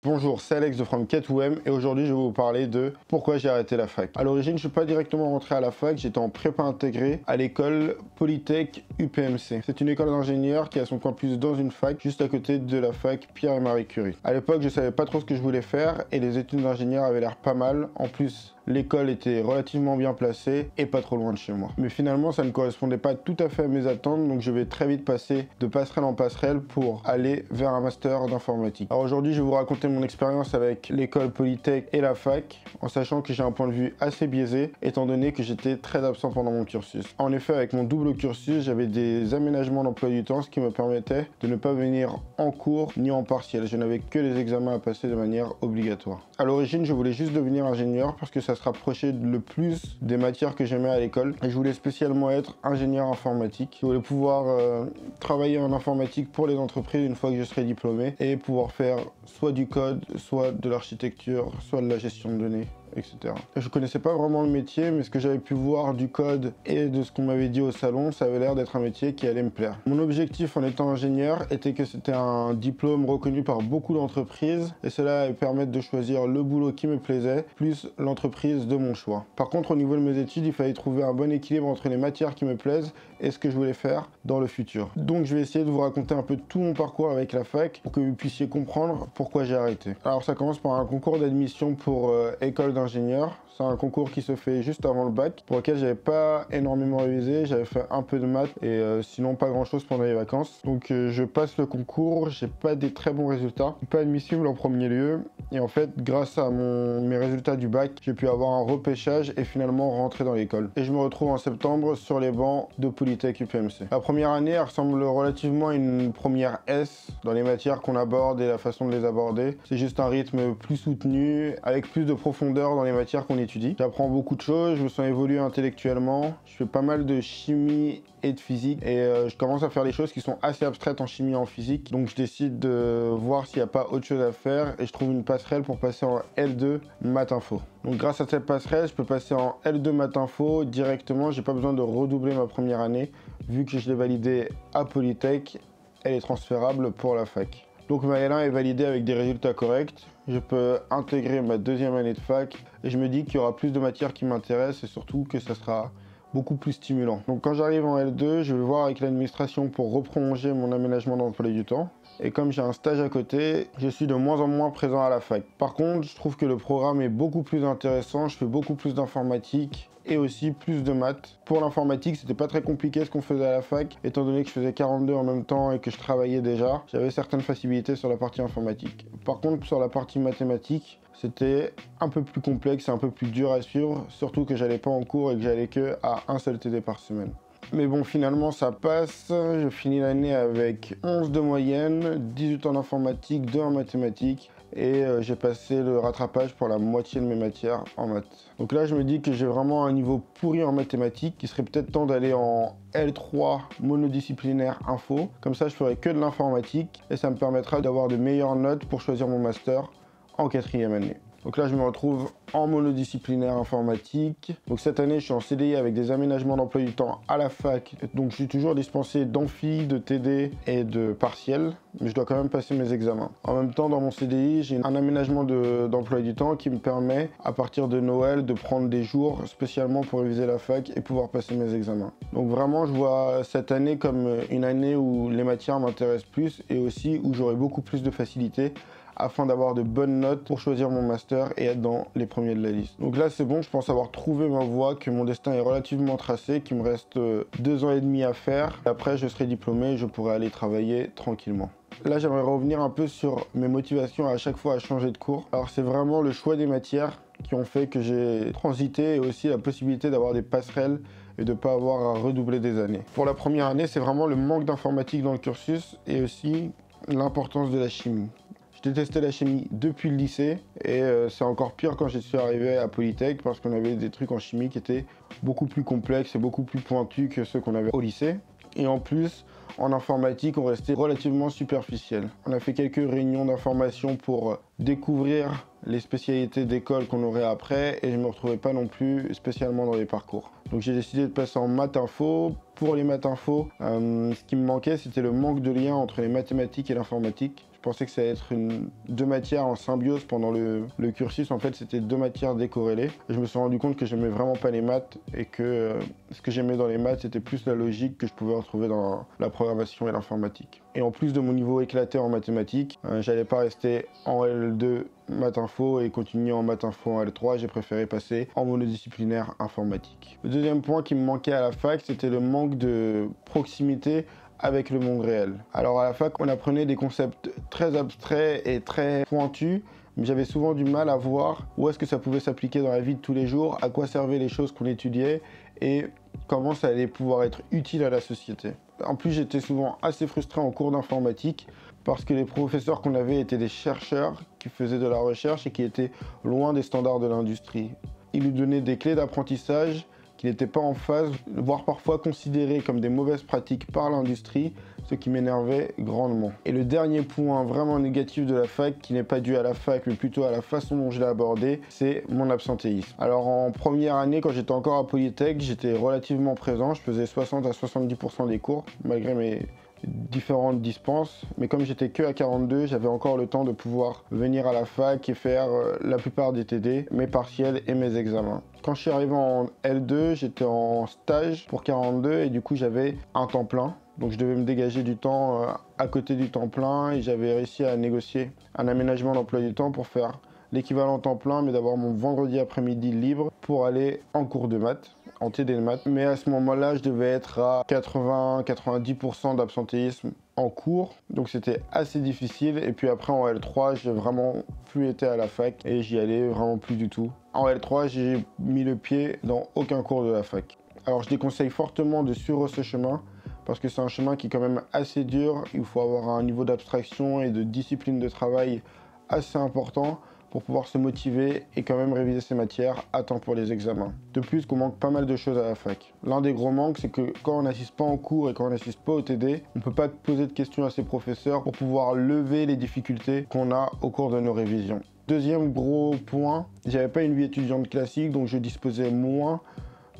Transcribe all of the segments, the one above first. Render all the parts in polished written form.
Bonjour, c'est Alex de From K2M et aujourd'hui je vais vous parler de pourquoi j'ai arrêté la fac. À l'origine, je ne suis pas directement rentré à la fac, j'étais en prépa intégrée à l'école Polytech UPMC. C'est une école d'ingénieurs qui a son campus dans une fac juste à côté de la fac Pierre et Marie Curie. À l'époque, je savais pas trop ce que je voulais faire et les études d'ingénieur avaient l'air pas mal. En plus, l'école était relativement bien placée et pas trop loin de chez moi. Mais finalement, ça ne correspondait pas tout à fait à mes attentes, donc je vais très vite passer de passerelle en passerelle pour aller vers un master d'informatique. Alors aujourd'hui, je vais vous raconter mon expérience avec l'école Polytech et la fac, en sachant que j'ai un point de vue assez biaisé, étant donné que j'étais très absent pendant mon cursus. En effet, avec mon double cursus, j'avais des aménagements d'emploi du temps, ce qui me permettait de ne pas venir en cours ni en partiel. Je n'avais que les examens à passer de manière obligatoire. À l'origine, je voulais juste devenir ingénieur parce que ça se rapprochait le plus des matières que j'aimais à l'école. Et je voulais spécialement être ingénieur informatique. Je voulais pouvoir travailler en informatique pour les entreprises une fois que je serais diplômé et pouvoir faire soit du code, soit de l'architecture, soit de la gestion de données, etc. Je connaissais pas vraiment le métier, mais ce que j'avais pu voir du code et de ce qu'on m'avait dit au salon, ça avait l'air d'être un métier qui allait me plaire. Mon objectif en étant ingénieur était que c'était un diplôme reconnu par beaucoup d'entreprises et cela allait permettre de choisir le boulot qui me plaisait, plus l'entreprise de mon choix. Par contre, au niveau de mes études, il fallait trouver un bon équilibre entre les matières qui me plaisent et ce que je voulais faire dans le futur. Donc je vais essayer de vous raconter un peu tout mon parcours avec la fac pour que vous puissiez comprendre pourquoi j'ai arrêté. Alors ça commence par un concours d'admission pour école d'ingénieur. C'est un concours qui se fait juste avant le bac, pour lequel j'avais pas énormément révisé, j'avais fait un peu de maths et sinon pas grand chose pendant les vacances. Donc je passe le concours, j'ai pas des très bons résultats, pas admissible en premier lieu. Et en fait, grâce à mes résultats du bac, j'ai pu avoir un repêchage et finalement rentrer dans l'école. Et je me retrouve en septembre sur les bancs de Polytech UPMC. La première année, elle ressemble relativement à une première S dans les matières qu'on aborde et la façon de les aborder. C'est juste un rythme plus soutenu, avec plus de profondeur dans les matières qu'on étudie. J'apprends beaucoup de choses, je me sens évolué intellectuellement, je fais pas mal de chimie et de physique et je commence à faire des choses qui sont assez abstraites en chimie et en physique. Donc je décide de voir s'il n'y a pas autre chose à faire et je trouve une passerelle pour passer en L2 maths info. Donc grâce à cette passerelle, je peux passer en L2 maths info directement, j'ai pas besoin de redoubler ma première année vu que je l'ai validée à Polytech, elle est transférable pour la fac. Donc ma L1 est validée avec des résultats corrects, je peux intégrer ma deuxième année de fac et je me dis qu'il y aura plus de matières qui m'intéressent et surtout que ça sera beaucoup plus stimulant. Donc quand j'arrive en L2, je vais voir avec l'administration pour reprolonger mon aménagement d'emploi du temps. Et comme j'ai un stage à côté, je suis de moins en moins présent à la fac. Par contre, je trouve que le programme est beaucoup plus intéressant, je fais beaucoup plus d'informatique et aussi plus de maths. Pour l'informatique, c'était pas très compliqué ce qu'on faisait à la fac, étant donné que je faisais 42 en même temps et que je travaillais déjà, j'avais certaines facilités sur la partie informatique. Par contre, sur la partie mathématique, c'était un peu plus complexe et un peu plus dur à suivre, surtout que j'allais pas en cours et que j'allais que à un seul TD par semaine. Mais bon, finalement, ça passe. Je finis l'année avec 11 de moyenne, 18 en informatique, 2 en mathématiques. Et j'ai passé le rattrapage pour la moitié de mes matières en maths. Donc là, je me dis que j'ai vraiment un niveau pourri en mathématiques, qu'il serait peut-être temps d'aller en L3 monodisciplinaire info. Comme ça, je ferai que de l'informatique et ça me permettra d'avoir de meilleures notes pour choisir mon master en quatrième année. Donc là, je me retrouve en monodisciplinaire informatique. Donc cette année, je suis en CDI avec des aménagements d'emploi du temps à la fac. Donc je suis toujours dispensé d'amphi, de TD et de partiel, mais je dois quand même passer mes examens. En même temps, dans mon CDI, j'ai un aménagement d'emploi du temps qui me permet, à partir de Noël, de prendre des jours spécialement pour réviser la fac et pouvoir passer mes examens. Donc vraiment, je vois cette année comme une année où les matières m'intéressent plus et aussi où j'aurai beaucoup plus de facilité afin d'avoir de bonnes notes pour choisir mon master et être dans les premiers de la liste. Donc là c'est bon, je pense avoir trouvé ma voie, que mon destin est relativement tracé, qu'il me reste 2 ans et demi à faire. Après je serai diplômé et je pourrai aller travailler tranquillement. Là j'aimerais revenir un peu sur mes motivations à chaque fois à changer de cours. Alors c'est vraiment le choix des matières qui ont fait que j'ai transité et aussi la possibilité d'avoir des passerelles et de ne pas avoir à redoubler des années. Pour la première année, c'est vraiment le manque d'informatique dans le cursus et aussi l'importance de la chimie. Je détestais la chimie depuis le lycée et c'est encore pire quand je suis arrivé à Polytech parce qu'on avait des trucs en chimie qui étaient beaucoup plus complexes et beaucoup plus pointus que ceux qu'on avait au lycée. Et en plus, en informatique, on restait relativement superficiel. On a fait quelques réunions d'information pour découvrir les spécialités d'école qu'on aurait après et je ne me retrouvais pas non plus spécialement dans les parcours. Donc j'ai décidé de passer en maths info. Pour les maths info, ce qui me manquait, c'était le manque de lien entre les mathématiques et l'informatique. Je pensais que ça allait être deux matières en symbiose pendant le cursus. En fait, c'était deux matières décorrélées. Et je me suis rendu compte que j'aimais vraiment pas les maths et que ce que j'aimais dans les maths, c'était plus la logique que je pouvais retrouver dans la programmation et l'informatique. Et en plus de mon niveau éclaté en mathématiques, j'allais pas rester en L2 maths info et continuer en maths info en L3. J'ai préféré passer en monodisciplinaire informatique. Le deuxième point qui me manquait à la fac, c'était le manque de proximité avec le monde réel. Alors à la fac, on apprenait des concepts très abstraits et très pointus, mais j'avais souvent du mal à voir où est-ce que ça pouvait s'appliquer dans la vie de tous les jours, à quoi servaient les choses qu'on étudiait et comment ça allait pouvoir être utile à la société. En plus, j'étais souvent assez frustré en cours d'informatique parce que les professeurs qu'on avait étaient des chercheurs qui faisaient de la recherche et qui étaient loin des standards de l'industrie. Ils nous donnaient des clés d'apprentissage qui n'étaient pas en phase, voire parfois considérées comme des mauvaises pratiques par l'industrie, ce qui m'énervait grandement. Et le dernier point vraiment négatif de la fac, qui n'est pas dû à la fac, mais plutôt à la façon dont je l'ai abordé, c'est mon absentéisme. Alors en première année, quand j'étais encore à Polytech, j'étais relativement présent, je faisais 60 à 70% des cours, malgré mes différentes dispenses, mais comme j'étais que à 42, j'avais encore le temps de pouvoir venir à la fac et faire la plupart des TD, mes partiels et mes examens. Quand je suis arrivé en L2, j'étais en stage pour 42 et du coup j'avais un temps plein. Donc je devais me dégager du temps à côté du temps plein et j'avais réussi à négocier un aménagement d'emploi du temps pour faire l'équivalent temps plein, mais d'avoir mon vendredi après-midi libre pour aller en cours de maths, en TD de maths. Mais à ce moment-là, je devais être à 80-90% d'absentéisme en cours, donc c'était assez difficile. Et puis après en L3, j'ai vraiment plus été à la fac et j'y allais vraiment plus du tout. En L3, j'ai mis le pied dans aucun cours de la fac. Alors je déconseille fortement de suivre ce chemin parce que c'est un chemin qui est quand même assez dur. Il faut avoir un niveau d'abstraction et de discipline de travail assez important pour pouvoir se motiver et quand même réviser ses matières à temps pour les examens. De plus, qu'on manque pas mal de choses à la fac. L'un des gros manques, c'est que quand on n'assiste pas en cours et quand on n'assiste pas au TD, on ne peut pas poser de questions à ses professeurs pour pouvoir lever les difficultés qu'on a au cours de nos révisions. Deuxième gros point, j'avais pas une vie étudiante classique, donc je disposais moins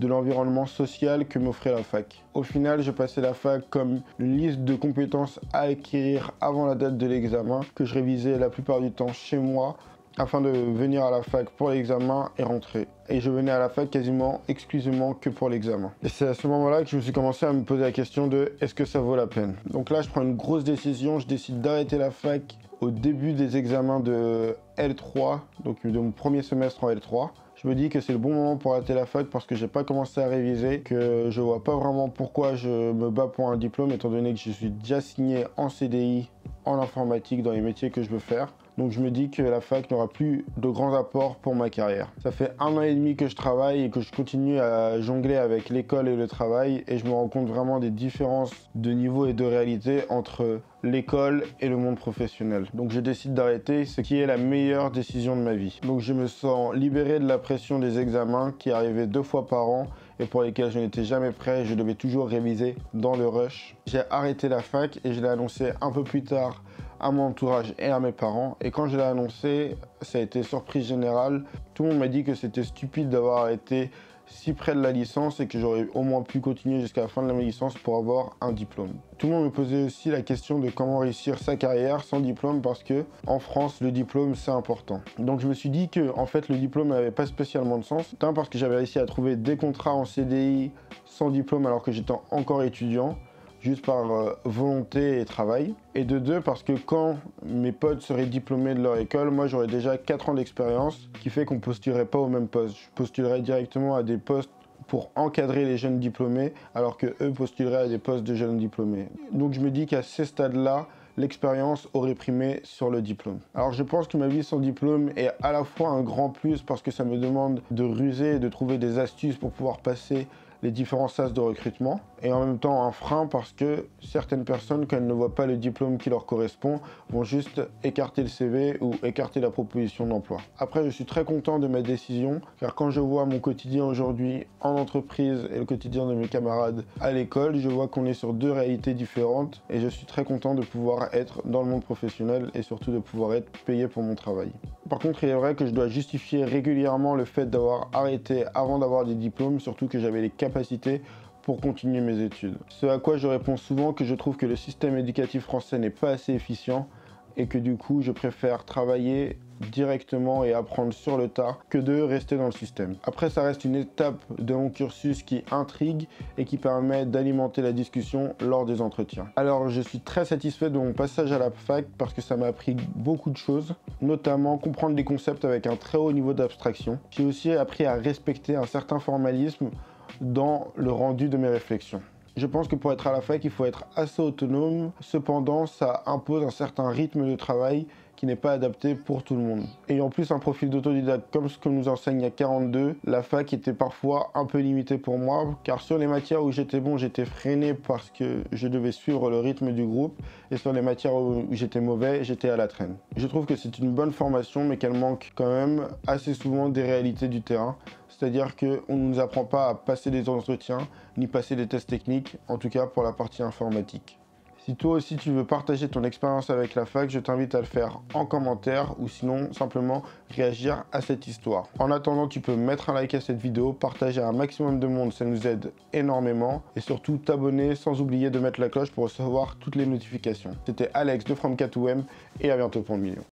de l'environnement social que m'offrait la fac. Au final, je passais la fac comme une liste de compétences à acquérir avant la date de l'examen, que je révisais la plupart du temps chez moi, afin de venir à la fac pour l'examen et rentrer. Et je venais à la fac quasiment exclusivement que pour l'examen. Et c'est à ce moment-là que je me suis commencé à me poser la question de est-ce que ça vaut la peine? Donc là, je prends une grosse décision, je décide d'arrêter la fac au début des examens de L3, donc de mon premier semestre en L3. Je me dis que c'est le bon moment pour arrêter la fac parce que j'ai pas commencé à réviser, que je vois pas vraiment pourquoi je me bats pour un diplôme étant donné que je suis déjà signé en CDI en informatique dans les métiers que je veux faire. Donc je me dis que la fac n'aura plus de grands apports pour ma carrière. Ça fait 1 an et demi que je travaille et que je continue à jongler avec l'école et le travail et je me rends compte vraiment des différences de niveau et de réalité entre l'école et le monde professionnel. Donc je décide d'arrêter, ce qui est la meilleure décision de ma vie. Donc je me sens libéré de la pression des examens qui arrivaient 2 fois par an et pour lesquels je n'étais jamais prêt, je devais toujours réviser dans le rush. J'ai arrêté la fac et je l'ai annoncé un peu plus tard à mon entourage et à mes parents. Et quand je l'ai annoncé, ça a été surprise générale. Tout le monde m'a dit que c'était stupide d'avoir été si près de la licence et que j'aurais au moins pu continuer jusqu'à la fin de ma licence pour avoir un diplôme. Tout le monde me posait aussi la question de comment réussir sa carrière sans diplôme parce que en France, le diplôme c'est important. Donc je me suis dit que en fait le diplôme n'avait pas spécialement de sens. D'un parce que j'avais réussi à trouver des contrats en CDI sans diplôme alors que j'étais encore étudiant, juste par volonté et travail. Et de 2, parce que quand mes potes seraient diplômés de leur école, moi j'aurais déjà 4 ans d'expérience, qui fait qu'on ne postulerait pas au même poste. Je postulerais directement à des postes pour encadrer les jeunes diplômés, alors que eux postuleraient à des postes de jeunes diplômés. Donc je me dis qu'à ces stades-là, l'expérience aurait primé sur le diplôme. Alors je pense que ma vie sans diplôme est à la fois un grand plus parce que ça me demande de ruser et de trouver des astuces pour pouvoir passer les différents sas de recrutement et en même temps un frein parce que certaines personnes, quand elles ne voient pas le diplôme qui leur correspond, vont juste écarter le CV ou écarter la proposition d'emploi. Après, je suis très content de ma décision car quand je vois mon quotidien aujourd'hui en entreprise et le quotidien de mes camarades à l'école, je vois qu'on est sur 2 réalités différentes et je suis très content de pouvoir être dans le monde professionnel et surtout de pouvoir être payé pour mon travail. Par contre, il est vrai que je dois justifier régulièrement le fait d'avoir arrêté avant d'avoir des diplômes, surtout que j'avais les capacités pour continuer mes études. Ce à quoi je réponds souvent que je trouve que le système éducatif français n'est pas assez efficient et que du coup je préfère travailler directement et apprendre sur le tas que de rester dans le système. Après, ça reste une étape de mon cursus qui intrigue et qui permet d'alimenter la discussion lors des entretiens. Alors, je suis très satisfait de mon passage à la fac parce que ça m'a appris beaucoup de choses, notamment comprendre des concepts avec un très haut niveau d'abstraction. J'ai aussi appris à respecter un certain formalisme dans le rendu de mes réflexions. Je pense que pour être à la fac, il faut être assez autonome. Cependant, ça impose un certain rythme de travail qui n'est pas adapté pour tout le monde. Et en plus, un profil d'autodidacte comme ce que nous enseigne à 42, la fac était parfois un peu limitée pour moi, car sur les matières où j'étais bon, j'étais freiné parce que je devais suivre le rythme du groupe, et sur les matières où j'étais mauvais, j'étais à la traîne. Je trouve que c'est une bonne formation, mais qu'elle manque quand même assez souvent des réalités du terrain. C'est-à-dire qu'on ne nous apprend pas à passer des entretiens, ni passer des tests techniques, en tout cas pour la partie informatique. Si toi aussi tu veux partager ton expérience avec la fac, je t'invite à le faire en commentaire ou sinon simplement réagir à cette histoire. En attendant, tu peux mettre un like à cette vidéo, partager à un maximum de monde, ça nous aide énormément. Et surtout t'abonner sans oublier de mettre la cloche pour recevoir toutes les notifications. C'était Alex de From K2M et à bientôt pour le million.